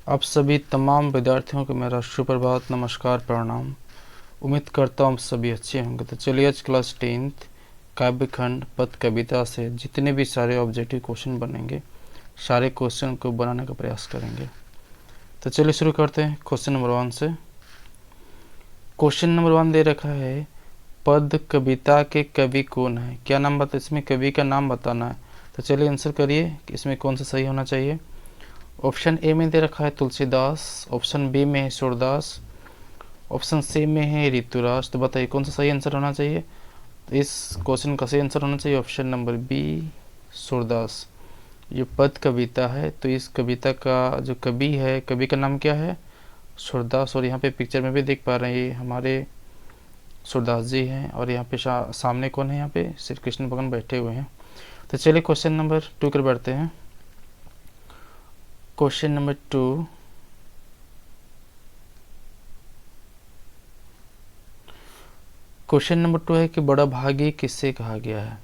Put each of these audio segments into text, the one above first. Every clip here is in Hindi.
आप सभी तमाम विद्यार्थियों को मेरा सुप्रभात, नमस्कार, प्रणाम। उम्मीद करता हूँ आप सभी अच्छे होंगे। तो चलिए आज क्लास 10th काव्य खंड पद कविता से जितने भी सारे ऑब्जेक्टिव क्वेश्चन बनेंगे, सारे क्वेश्चन को बनाने का प्रयास करेंगे। तो चलिए शुरू करते हैं क्वेश्चन नंबर 1 से। क्वेश्चन नंबर 1 दे रखा है, पद कविता के कवि कौन है? क्या नाम बता, इसमें कवि का नाम बताना है। तो चलिए आंसर करिए कि इसमें कौन सा सही होना चाहिए। ऑप्शन ए में दे रखा है तुलसीदास, ऑप्शन बी में है सूरदास, ऑप्शन सी में है ऋतुराज। तो बताइए कौन सा सही आंसर होना चाहिए। तो इस क्वेश्चन का सही आंसर होना चाहिए ऑप्शन नंबर बी, सूरदास। ये पद कविता है, तो इस कविता का जो कवि है, कवि का नाम क्या है? सूरदास। और यहाँ पे पिक्चर में भी देख पा रहे हैं ये हमारे सूरदास जी हैं। और यहाँ पे सामने कौन है? यहाँ पे श्री कृष्ण भगवान बैठे हुए हैं। तो चलिए क्वेश्चन नंबर 2 कर बढ़ते हैं। क्वेश्चन नंबर 2, क्वेश्चन नंबर 2 है कि बड़ा भागी किससे कहा गया है?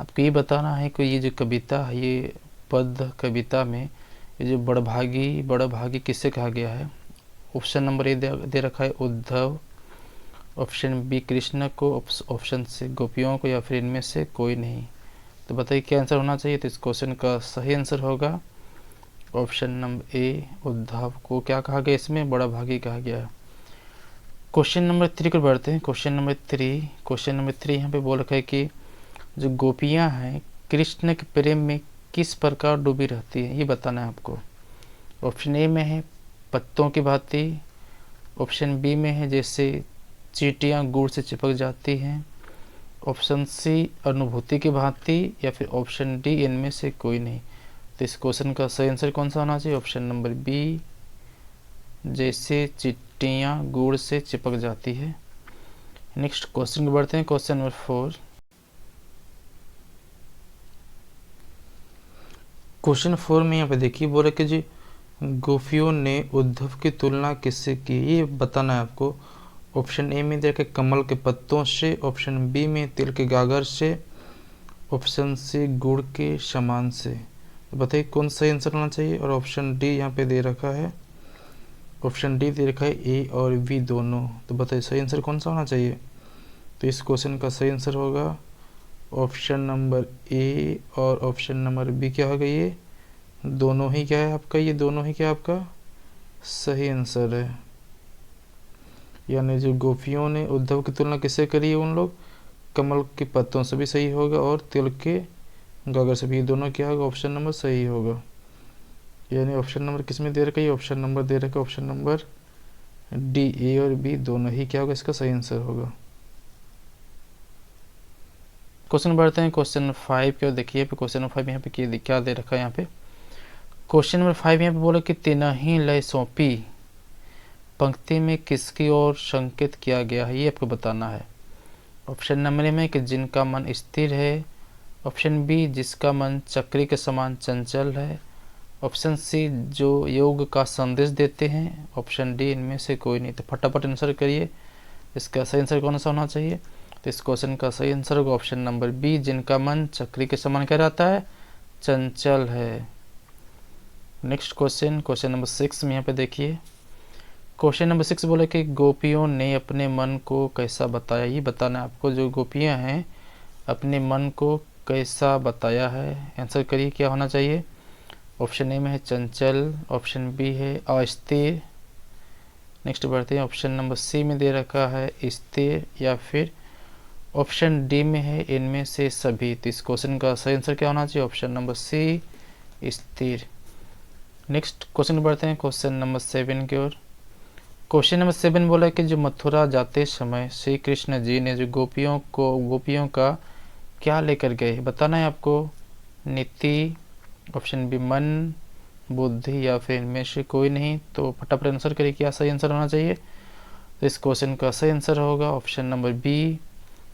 आपको ये बताना है कि ये जो कविता है, ये पद कविता में ये जो बड़ा भागी किससे कहा गया है। ऑप्शन नंबर ए दे रखा है उद्धव, ऑप्शन बी कृष्ण को, ऑप्शन सी गोपियों को, या फिर इनमें से कोई नहीं। तो बताइए क्या आंसर होना चाहिए। तो इस क्वेश्चन का सही आंसर होगा ऑप्शन नंबर ए, उद्धव को क्या कहा गया, इसमें बड़ा भागी कहा गया है। क्वेश्चन नंबर 3 को बढ़ते हैं। क्वेश्चन नंबर 3 यहाँ पे बोल रखा है कि जो गोपियाँ हैं कृष्ण के प्रेम में किस प्रकार डूबी रहती है, ये बताना है आपको। ऑप्शन ए में है पत्तों की भांति, ऑप्शन बी में है जैसे चींटियाँ गुड़ से चिपक जाती हैं, ऑप्शन सी अनुभूति की भांति, या फिर ऑप्शन डी इनमें से कोई नहीं। तो इस क्वेश्चन का सही आंसर कौन सा होना चाहिए? ऑप्शन नंबर बी, जैसे चींटियाँ गुड़ से चिपक जाती है। नेक्स्ट क्वेश्चन को बढ़ते हैं। क्वेश्चन नंबर 4, क्वेश्चन 4 में यहाँ पे देखिए बोल रहे कि जी गोपियों ने उद्धव की तुलना किससे की, ये बताना है आपको। ऑप्शन ए में देखिए कमल के पत्तों से, ऑप्शन बी में तिल के गागर से, ऑप्शन सी गुड़ के समान से। तो बताइए कौन सा आंसर होना चाहिए। और ऑप्शन डी यहाँ पे दे रखा है, ऑप्शन डी दे रखा है ए और बी दोनों। तो बताइए सही आंसर कौन सा होना चाहिए। तो इस क्वेश्चन का सही आंसर होगा ऑप्शन नंबर ए और ऑप्शन नंबर बी। क्या होगा ये दोनों ही क्या है आपका, ये दोनों ही क्या आपका सही आंसर है। यानी जो गोपियों ने उद्धव की तुलना किससे करी है, उन लोग कमल के पत्तों से भी सही होगा और तिल के गागर से भी, ये दोनों क्या होगा ऑप्शन नंबर सही होगा। यानी ऑप्शन नंबर किस में दे रखा है, ऑप्शन नंबर दे रखा है ऑप्शन नंबर डी, ए और बी दोनों ही क्या होगा इसका सही आंसर होगा। क्वेश्चन बढ़ते हैं क्वेश्चन नंबर 5 के। देखिए क्वेश्चन नंबर 5 यहाँ पे क्या दे रखा है। यहाँ पे क्वेश्चन नंबर 5 यहाँ पे बोला कि तिनहि लय सौंपी पंक्ति में किसकी ओर संकेत किया गया है, ये आपको बताना है। ऑप्शन नंबर ए में कि जिनका मन स्थिर है, ऑप्शन बी जिसका मन चक्री के समान चंचल है, ऑप्शन सी जो योग का संदेश देते हैं, ऑप्शन डी इनमें से कोई नहीं। तो फटाफट आंसर करिए, इसका सही आंसर कौन सा होना चाहिए। तो इस क्वेश्चन का सही आंसर होगा ऑप्शन नंबर बी, जिनका मन चक्री के समान क्या रहता है, चंचल है। नेक्स्ट क्वेश्चन नंबर 6 में यहाँ पे देखिए क्वेश्चन नंबर 6 बोले कि गोपियों ने अपने मन को कैसा बताया, ये बताना है आपको। जो गोपियाँ हैं अपने मन को कैसा बताया है, आंसर करिए क्या होना चाहिए। ऑप्शन ए में है चंचल, ऑप्शन बी है अस्थिर। नेक्स्ट बढ़ते हैं, ऑप्शन नंबर सी में दे रखा है स्थिर, या फिर ऑप्शन डी में है इनमें से सभी। तो इस क्वेश्चन का सही आंसर क्या होना चाहिए, ऑप्शन नंबर सी स्थिर। नेक्स्ट क्वेश्चन बढ़ते हैं क्वेश्चन नंबर 7 की ओर। क्वेश्चन नंबर 7 बोला कि जो मथुरा जाते समय श्री कृष्ण जी ने जो गोपियों का क्या लेकर गए, बताना है आपको। नीति, ऑप्शन बी मन, बुद्धि, या फिर इनमें से कोई नहीं। तो फटाफट आंसर करिए क्या सही आंसर होना चाहिए। तो इस क्वेश्चन का सही आंसर होगा ऑप्शन नंबर बी,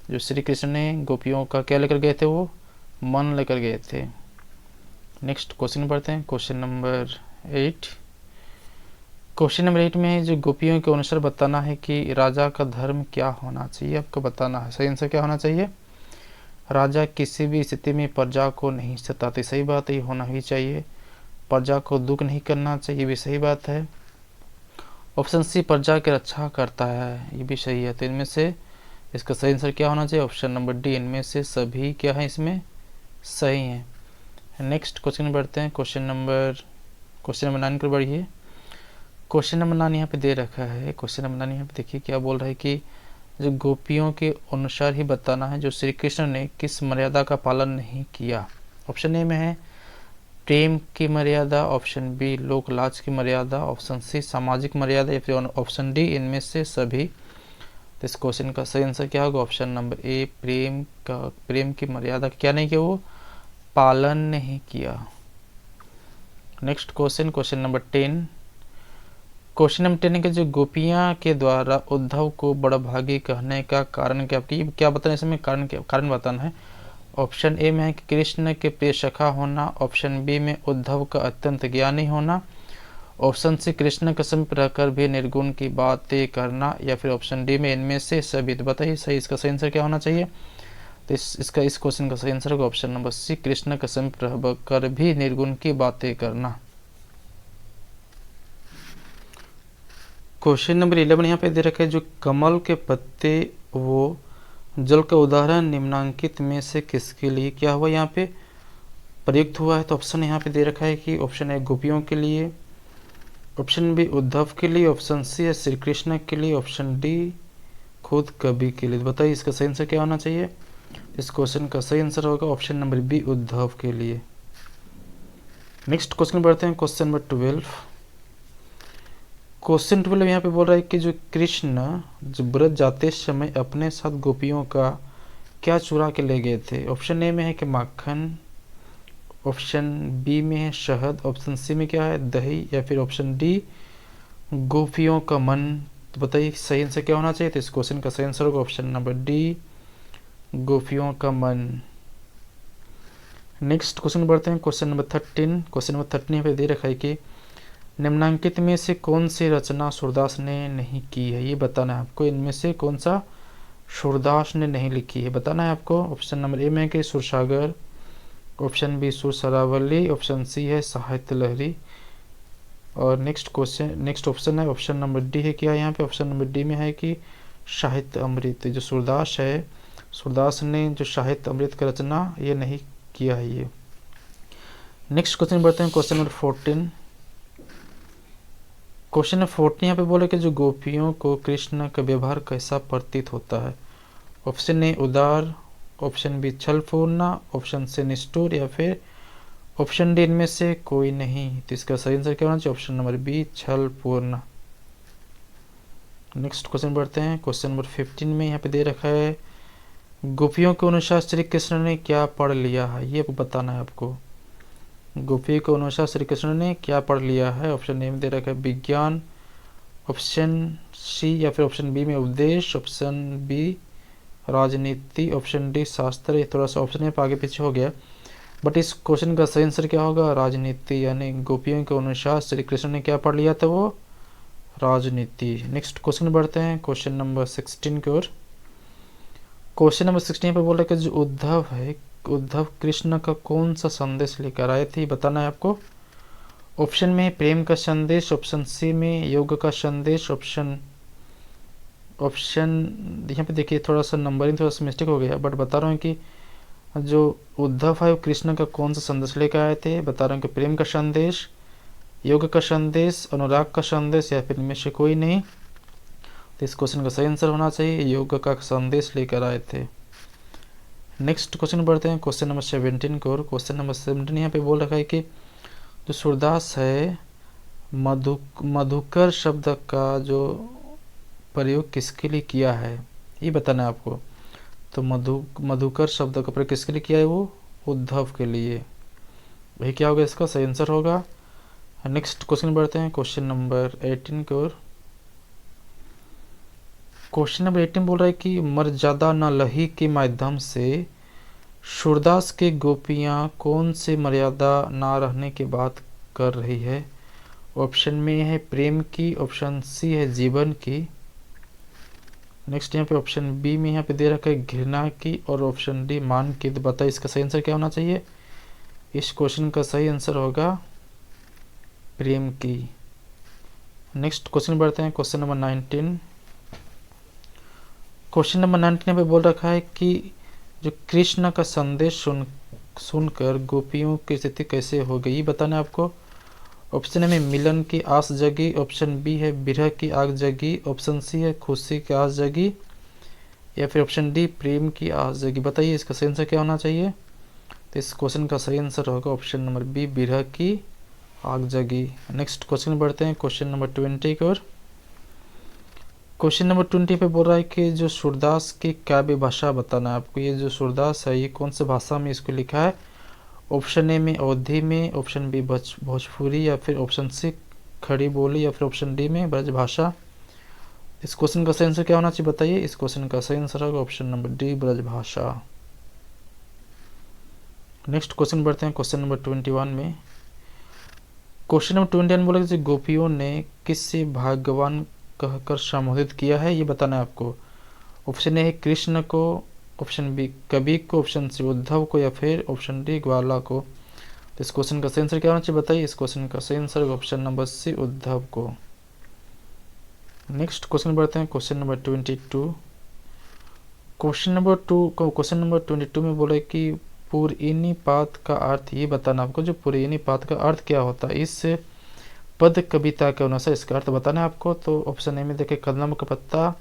जो श्री कृष्ण ने गोपियों का क्या लेकर गए थे, वो मन लेकर गए थे। नेक्स्ट क्वेश्चन पढ़ते हैं क्वेश्चन नंबर 8। क्वेश्चन नंबर 8 में जो गोपियों के अनुसार बताना है कि राजा का धर्म क्या होना चाहिए, आपको बताना है। सही आंसर क्या होना चाहिए, राजा किसी भी स्थिति में प्रजा को नहीं सताते। सही बात है, ये होना ही चाहिए। प्रजा को दुख नहीं करना चाहिए, ये भी सही बात है। ऑप्शन सी प्रजा की रक्षा करता है, ये भी सही है। तो इनमें से इसका सही आंसर क्या होना चाहिए? Option number D. इनमें से सभी क्या है इसमें सही है। नेक्स्ट क्वेश्चन बढ़ते हैं। क्वेश्चन नंबर 9 पर बढ़िए। क्वेश्चन नंबर 9 यहाँ पे दे रखा है। क्वेश्चन नंबर 9 यहाँ पे देखिए क्या बोल रहा है कि जो गोपियों के अनुसार ही बताना है जो श्री कृष्ण ने किस मर्यादा का पालन नहीं किया। ऑप्शन ए में है प्रेम की मर्यादा, ऑप्शन बी लोक लाज की मर्यादा, ऑप्शन सी सामाजिक मर्यादा, या फिर ऑप्शन डी इनमें से सभी। तो इस क्वेश्चन का सही आंसर क्या होगा? ऑप्शन नंबर ए प्रेम की मर्यादा क्या नहीं किया, वो पालन नहीं किया। Next question number 10। Question number 10 के जो गोपियां के द्वारा उद्धव को बड़भागी कहने का कारण क्या बताना, इसमें कारण बताना है। ऑप्शन ए में है कि कृष्ण के प्रिय सखा होना, ऑप्शन बी में उद्धव का अत्यंत ज्ञानी होना, ऑप्शन सी कृष्ण के समीप रहकर भी निर्गुण की बातें करना, या फिर ऑप्शन डी में इनमें से सभी। तो बताइए सही इसका सही आंसर क्या होना चाहिए? तो इस क्वेश्चन का सही आंसर होगा ऑप्शन नंबर सी, कृष्ण के समीप रहकर भी निर्गुण की बातें करना। क्वेश्चन नंबर 11 यहाँ पे दे रखा है जो कमल के पत्ते वो जल का उदाहरण निम्नांकित में से किसके लिए क्या हुआ यहाँ पे प्रयुक्त हुआ है। तो ऑप्शन यहाँ पे दे रखा है कि ऑप्शन ए गोपियों के लिए, ऑप्शन बी उद्धव के लिए, ऑप्शन सी है श्री कृष्ण के लिए, ऑप्शन डी खुद कवि के लिए। तो बताइए इसका सही आंसर क्या होना चाहिए? इस क्वेश्चन का सही आंसर होगा ऑप्शन नंबर बी उद्धव के लिए। नेक्स्ट क्वेश्चन बढ़ते हैं। Question number 12। क्वेश्चन 12 यहाँ पे बोल रहा है कि जो कृष्ण जब व्रत जाते समय अपने साथ गोपियों का क्या चुरा के ले गए थे। ऑप्शन ए में है कि माखन, ऑप्शन बी में है शहद, ऑप्शन सी में क्या है दही, या फिर ऑप्शन डी गोपियों का मन। तो बताइए सही आंसर क्या होना चाहिए? तो इस क्वेश्चन का सही आंसर होगा ऑप्शन नंबर डी गोपियों का मन। नेक्स्ट क्वेश्चन बढ़ते हैं। Question number 13। क्वेश्चन नंबर 13 यहाँ पे दे रखा है कि निम्नांकित में से कौन सी रचना सूरदास ने नहीं की है, ये बताना है आपको। इनमें से कौन सा सूरदास ने नहीं लिखी है बताना है आपको। ऑप्शन नंबर ए में है कि सुरसागर, ऑप्शन बी सुर सरावली, ऑप्शन सी है साहित्य लहरी, और नेक्स्ट ऑप्शन है ऑप्शन नंबर डी है क्या यहाँ पे? ऑप्शन नंबर डी में है कि साहित्य अमृत। जो सूरदास ने जो साहित्य अमृत का रचना ये नहीं किया है ये। नेक्स्ट क्वेश्चन बढ़ते हैं। Question number 14। क्वेश्चन नंबर 14 यहाँ पे बोले कि जो गोपियों को कृष्ण का व्यवहार कैसा प्रतीत होता है। ऑप्शन ए उदार, ऑप्शन बी छलपूर्ण, ऑप्शन सी निष्ठुर, या फिर ऑप्शन डी इनमें से कोई नहीं। तो इसका सही आंसर क्या होना चाहिए? ऑप्शन नंबर बी छलपूर्ण। नेक्स्ट क्वेश्चन बढ़ते हैं। क्वेश्चन नंबर 15 में यहाँ पे दे रखा है गोपियों के अनुसार श्री कृष्ण ने क्या पढ़ लिया है, ये बताना है आपको। गोपियों के अनुसार श्री कृष्ण ने क्या पढ़ लिया है। ऑप्शन ए में दे रखा है विज्ञान, ऑप्शन सी या फिर ऑप्शन बी में उपदेश, ऑप्शन बी राजनीति, ऑप्शन डी शास्त्र। ये थोड़ा सा ऑप्शन है आगे पीछे हो गया, बट इस क्वेश्चन का सही आंसर क्या होगा? राजनीति। यानी गोपियों के अनुसार श्री कृष्ण ने क्या पढ़ लिया था? वो राजनीति। नेक्स्ट क्वेश्चन बढ़ते हैं क्वेश्चन नंबर 16 की ओर। क्वेश्चन नंबर 16 पे बोल रहा है कि जो उद्धव है, उद्धव कृष्ण का कौन सा संदेश लेकर आए थे बताना है आपको। ऑप्शन में प्रेम का संदेश, ऑप्शन सी में योग का संदेश, ऑप्शन यहाँ पे देखिए थोड़ा सा नंबरिंग थोड़ा सा मिस्टेक हो गया, बट बता रहा हूँ कि जो उद्धव है वो कृष्ण का कौन सा संदेश लेकर आए थे। बता रहा हूँ कि प्रेम का संदेश, योग का संदेश, अनुराग का संदेश, या फिर इनमें से कोई नहीं। तो इस क्वेश्चन का सही आंसर होना चाहिए योग का संदेश लेकर आए थे। नेक्स्ट क्वेश्चन बढ़ते हैं क्वेश्चन नंबर 17 को। और क्वेश्चन नंबर 17 यहाँ पे बोल रखा है कि जो सूरदास है मधुकर शब्द का जो प्रयोग किसके लिए किया है ये बताना है आपको। तो मधुकर शब्द का प्रयोग किसके लिए किया है? वो उद्धव के लिए। वही क्या होगा इसका सही आंसर होगा। नेक्स्ट क्वेश्चन बढ़ते हैं क्वेश्चन नंबर 18 की ओर। क्वेश्चन नंबर 18 बोल रहा है कि मर्यादा न लही के माध्यम से सूरदास के गोपियां कौन से मर्यादा ना रहने की बात कर रही है। ऑप्शन में है प्रेम की, ऑप्शन सी है जीवन की, नेक्स्ट यहाँ पे ऑप्शन बी में यहाँ पे दे रखा है घृणा की, और ऑप्शन डी मान की। तो बताइए इसका सही आंसर क्या होना चाहिए। इस क्वेश्चन का सही आंसर होगा प्रेम की। नेक्स्ट क्वेश्चन बढ़ते हैं क्वेश्चन नंबर 19। क्वेश्चन नंबर 19 पे बोल रखा है कि जो कृष्ण का संदेश सुनकर गोपियों की स्थिति कैसे हो गई, ये बताना है आपको। ऑप्शन ए में मिलन की आस जगी, ऑप्शन बी है विरह की आग जगी, ऑप्शन सी है खुशी की आस जगी, या फिर ऑप्शन डी प्रेम की आस जगी। बताइए इसका सही आंसर क्या होना चाहिए। तो इस क्वेश्चन का सही आंसर होगा ऑप्शन नंबर बी, विरह की आग जगी। नेक्स्ट क्वेश्चन बढ़ते हैं क्वेश्चन नंबर 20 की ओर। क्वेश्चन नंबर 20 पे बोल रहा है कि जो सूरदास की काव्य भाषा बताना है आपको। ये जो सूरदास है ये कौन सी भाषा में इसको लिखा है। ऑप्शन ए में अवधी में, ऑप्शन बी भोजपुरी, या फिर ऑप्शन सी खड़ी बोली, या फिर ऑप्शन डी में ब्रज भाषा। इस क्वेश्चन का सही आंसर क्या होना चाहिए बताइए। इस क्वेश्चन का सही आंसर होगा ऑप्शन नंबर डी, ब्रज भाषा। नेक्स्ट क्वेश्चन बढ़ते हैं क्वेश्चन नंबर 21 में। क्वेश्चन नंबर 21 बोला कि गोपियों ने किससे भगवान कहकर संबोधित किया है, ये बताना है आपको। ऑप्शन ए है कृष्ण को, ऑप्शन बी कवि को, ऑप्शन सी उद्धव को, या फिर ऑप्शन डी ग्वाला को। तो इस क्वेश्चन का सही आंसर क्या होना चाहिए बताइए। इस क्वेश्चन का सही answer option number C, Uddhav को। नेक्स्ट क्वेश्चन बढ़ते हैं क्वेश्चन नंबर 22। क्वेश्चन नंबर 22 में बोला कि पुरैनी पात का अर्थ, ये बताना आपको। जो पुरैनी पात का अर्थ क्या होता है, इस पद कविता के अनुसार इसका अर्थ बताना है आपको। तो ऑप्शन ए में देखिए कदम का पत्ता,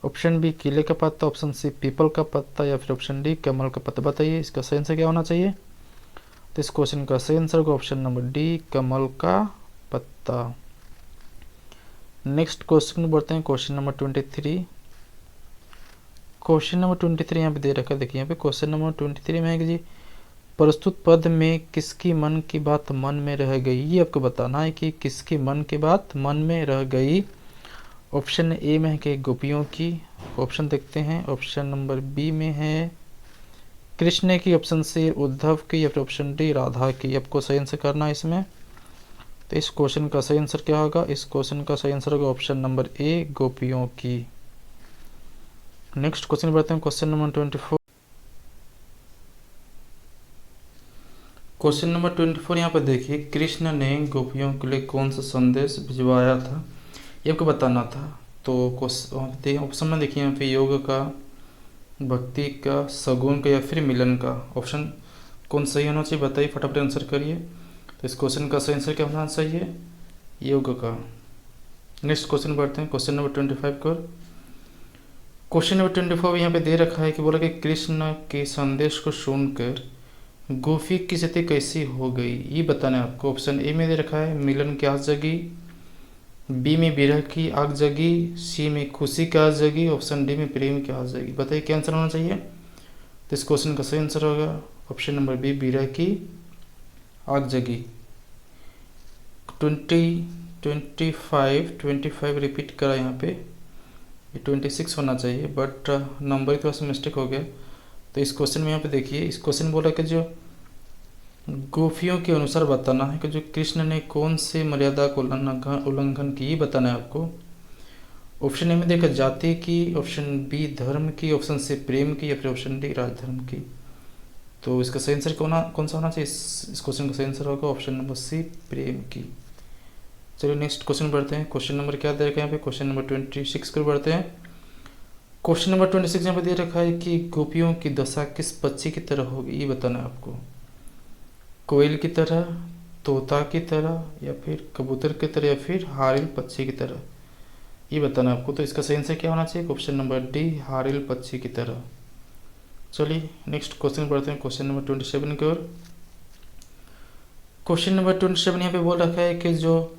ऑप्शन बी केले का पत्ता, ऑप्शन सी पीपल का पत्ता, या फिर ऑप्शन डी कमल का पत्ता। बताइए इसका सही आंसर क्या होना चाहिए। तो इस क्वेश्चन का सही आंसर होगा ऑप्शन नंबर डी, कमल का पत्ता। नेक्स्ट क्वेश्चन बढ़ते हैं क्वेश्चन नंबर 23। क्वेश्चन नंबर 23 यहाँ पे दे रखा है। देखिए यहाँ पे क्वेश्चन नंबर 23 में है कि जी प्रस्तुत पद में किसकी मन की बात मन में रह गई, ये आपको बताना है कि किसकी मन की बात मन में रह गई। ऑप्शन ए में है कि गोपियों की, ऑप्शन देखते हैं। ऑप्शन नंबर बी में है कृष्ण की, ऑप्शन सी उद्धव की, या फिर ऑप्शन डी राधा की। आपको सही आंसर करना है इसमें। तो इस क्वेश्चन का सही आंसर क्या होगा। इस क्वेश्चन का सही आंसर होगा ऑप्शन नंबर ए, गोपियों की। नेक्स्ट क्वेश्चन बढ़ते हैं क्वेश्चन नंबर 24। क्वेश्चन नंबर 24 यहाँ पर देखिए कृष्ण ने गोपियों के लिए कौन सा संदेश भिजवाया था, ये आपको बताना था। तो ऑप्शन में देखिए यहाँ पे योग का, भक्ति का, सगुन का, या फिर मिलन का। ऑप्शन कौन सही होना चाहिए बताइए, फटाफट आंसर करिए। तो इस क्वेश्चन का सही आंसर क्या होना चाहिए, योग का। नेक्स्ट क्वेश्चन बढ़ते हैं क्वेश्चन नंबर 25 को। क्वेश्चन नंबर 24 यहाँ पे दे रखा है कि बोला कि कृष्ण के संदेश को सुनकर गोपी की स्थिति कैसी हो गई, ये बताना है आपको। ऑप्शन ए में दे रखा है मिलन की आग जगी, बी में विरह की आग जगी, सी में खुशी की आग जगी, ऑप्शन डी में प्रेम की आग जगी। बताइए क्या आंसर होना चाहिए। तो इस क्वेश्चन का सही आंसर होगा ऑप्शन नंबर बी, विरह की आग जगी। 25 रिपीट करा यहाँ पे, ये 26 होना चाहिए, बट नंबर थोड़ा सा मिस्टेक हो गया। तो इस क्वेश्चन में यहाँ पे देखिए, इस क्वेश्चन बोला कि जो गोपियों के अनुसार बताना है कि जो कृष्ण ने कौन से मर्यादा को उल्लंघन की, बताना है आपको। ऑप्शन ए में देखा जाति की, ऑप्शन बी धर्म की, ऑप्शन सी प्रेम की, या फिर ऑप्शन डी राजधर्म की। तो इसका सही आंसर कौन सा होना चाहिए। इस क्वेश्चन का सही आंसर होगा ऑप्शन नंबर सी, प्रेम की। चलिए नेक्स्ट क्वेश्चन बढ़ते हैं। क्वेश्चन नंबर क्या दे रखा है यहाँ पे, क्वेश्चन नंबर 26 को बढ़ते हैं। क्वेश्चन नंबर 26 यहाँ पे दे रखा है कि गोपियों की दशा किस पक्षी की तरह होगी, ये बताना है आपको। कोयल की तरह, तोता की तरह, या फिर कबूतर की तरह, या फिर हारिल पक्षी की तरह, ये बताना है आपको। तो इसका सही आंसर क्या होना चाहिए, ऑप्शन नंबर डी, हारिल पक्षी की तरह। चलिए नेक्स्ट क्वेश्चन बढ़ते हैं क्वेश्चन नंबर 27 की ओर। क्वेश्चन नंबर 27 यहाँ पे बोल रखा है कि जो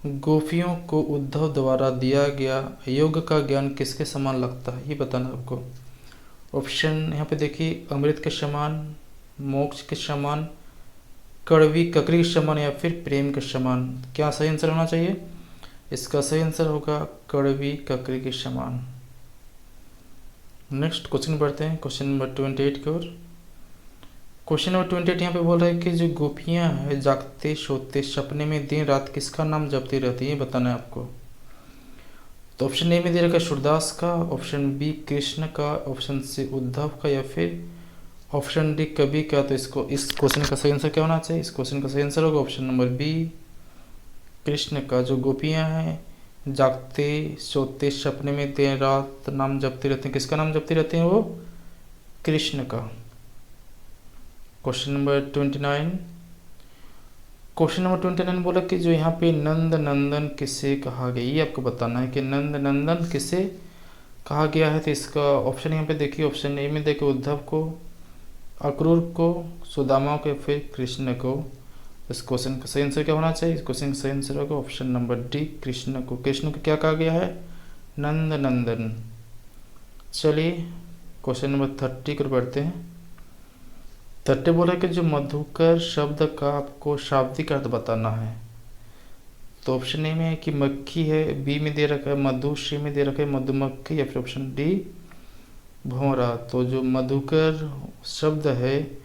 गोपियों को उद्धव द्वारा दिया गया योग का ज्ञान किसके समान लगता है, ये बताना आपको। ऑप्शन यहाँ पे देखिए अमृत के समान, मोक्ष के समान, कड़वी ककड़ी के समान, या फिर प्रेम के समान। क्या सही आंसर होना चाहिए। इसका सही आंसर होगा कड़वी ककड़ी के समान। नेक्स्ट क्वेश्चन बढ़ते हैं क्वेश्चन नंबर 28 की ओर। क्वेश्चन नंबर 28 यहाँ पे बोल रहा है कि जो गोपियाँ हैं जागते सोते सपने में दिन रात किसका नाम जपती रहती है, बताना है आपको। तो ऑप्शन ए में दे रखा है सूरदास का, ऑप्शन बी कृष्ण का, ऑप्शन सी उद्धव का, या फिर ऑप्शन डी कवि का। तो इस क्वेश्चन का सही आंसर क्या होना चाहिए। इस क्वेश्चन का सही आंसर होगा ऑप्शन नंबर बी, कृष्ण का, जो गोपियां हैं जागते सोते सपने में दिन रात नाम जपते रहते हैं, किसका नाम जपते रहते हैं? वो कृष्ण का। क्वेश्चन नंबर 29, क्वेश्चन नंबर 29 बोला कि जो यहाँ पे नंद नंदन किसे कहा गया, ये आपको बताना है कि नंद नंदन किसे कहा गया है। तो इसका ऑप्शन यहाँ पे देखिए, ऑप्शन ए में देखिए उद्धव को, अक्रूर को, सुदामा को, फिर कृष्ण को। इस क्वेश्चन का सही आंसर क्या होना चाहिए? इस क्वेश्चन का सही आंसर होगा ऑप्शन नंबर डी, कृष्ण को। कृष्ण को क्या कहा गया है? नंद नंदन। चलिए क्वेश्चन नंबर 30 को बढ़ते हैं। 30 बोला कि जो मधुकर शब्द का आपको शाब्दिक अर्थ बताना है। तो ऑप्शन ए में है कि मक्खी है, बी में दे रखा है मधु, सी में दे रखा है मधुमक्खी, या फिर ऑप्शन डी भौरा। तो जो मधुकर शब्द है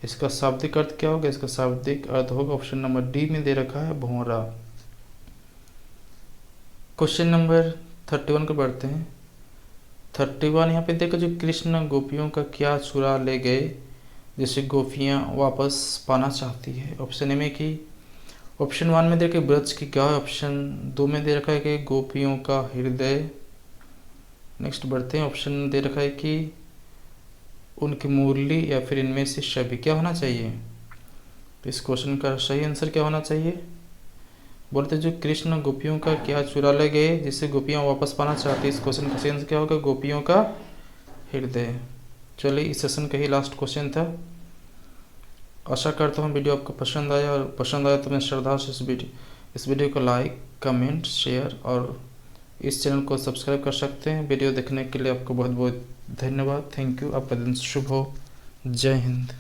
इसका शाब्दिक अर्थ क्या होगा? इसका शाब्दिक अर्थ होगा ऑप्शन नंबर डी में दे रखा है भौरा। क्वेश्चन नंबर 31 को बढ़ते हैं। 31 यहाँ पे देखो, जो कृष्ण गोपियों का क्या चुरा ले गए जैसे गोपियाँ वापस पाना चाहती है। ऑप्शन ए में कि ऑप्शन 1 में दे रखा है ब्रज की गाय, ऑप्शन 2 में दे रखा है कि गोपियों का हृदय। नेक्स्ट बढ़ते हैं, ऑप्शन दे रखा है कि उनकी मुरली, या फिर इनमें से सभी। क्या होना चाहिए? तो इस क्वेश्चन का सही आंसर क्या होना चाहिए? बोलते जो कृष्ण गोपियों का क्या चुरा ले गए जिससे गोपियाँ वापस पाना चाहती है। इस क्वेश्चन का सही आंसर क्या होगा? गोपियों का हृदय। चलिए इस सेशन का ही लास्ट क्वेश्चन था। आशा करता हूँ वीडियो आपको पसंद आया, और पसंद आया तो मैं श्रद्धा से इस वीडियो को लाइक, कमेंट, शेयर और इस चैनल को सब्सक्राइब कर सकते हैं। वीडियो देखने के लिए आपको बहुत बहुत धन्यवाद। Thank you. आपका दिन शुभ हो। जय हिंद।